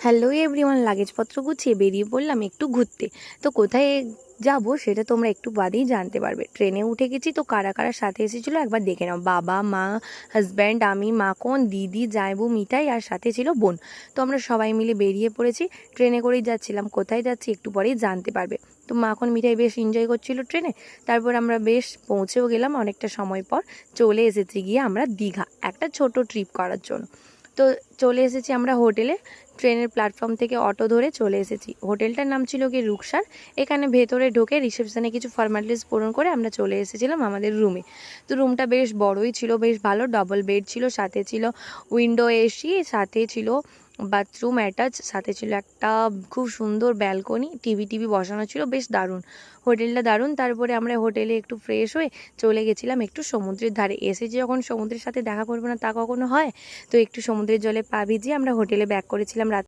Hello everyone, লাগেজপত্র গুছিয়ে বেরিয়ে পড়লাম একটু ঘুরতে। তো কোথায় যাব সেটা তোমরা একটু বাদেই জানতে পারবে। ট্রেনে উঠে গেছি, তো কারা কারা সাথে এসেছিলো একবার দেখে নাও। বাবা, মা, হাজব্যান্ড, আমি, মাখন, দিদি, জায়বু, মিঠাই আর সাথে ছিল বোন। তো আমরা সবাই মিলে বেরিয়ে পড়েছি, ট্রেনে করেই যাচ্ছিলাম। কোথায় যাচ্ছি একটু পরেই জানতে পারবে। তো মাখন মিঠাই বেশ এনজয় করছিল ট্রেনে। তারপর আমরা বেশ পৌঁছেও গেলাম অনেকটা সময় পর। চলে এসেছি গিয়ে আমরা দীঘা একটা ছোট ট্রিপ করার জন্য। তো চলে এসেছি আমরা হোটেলে। ট্রেনের প্ল্যাটফর্ম থেকে অটো ধরে চলে এসেছি। হোটেলটার নাম ছিল কি রুকসার। এখানে ভেতরে ঢোকে রিসেপশনে কিছু ফর্মালিটিস পূরণ করে আমরা চলে এসেছিলাম আমাদের রুমে। তো রুমটা বেশ বড়ই ছিল, বেশ ভালো। ডবল বেড ছিল, সাথে ছিল উইন্ডো এসি, সাথে ছিল বাথরুম অ্যাটাচ, সাথে ছিল একটা খুব সুন্দর ব্যালকনি, টিভি বসানো ছিল, বেশ দারুণ হোটেলটা, দারুণ। তারপরে আমরা হোটেলে একটু ফ্রেশ হয়ে চলে গেছিলাম একটু সমুদ্রের ধারে। এসেছি যখন সমুদ্রের সাথে দেখা করবো না তা কখনো হয়। তো একটু সমুদ্রের জলে পা ভিজিয়ে আমরা হোটেলে ব্যাক করেছিলাম রাত।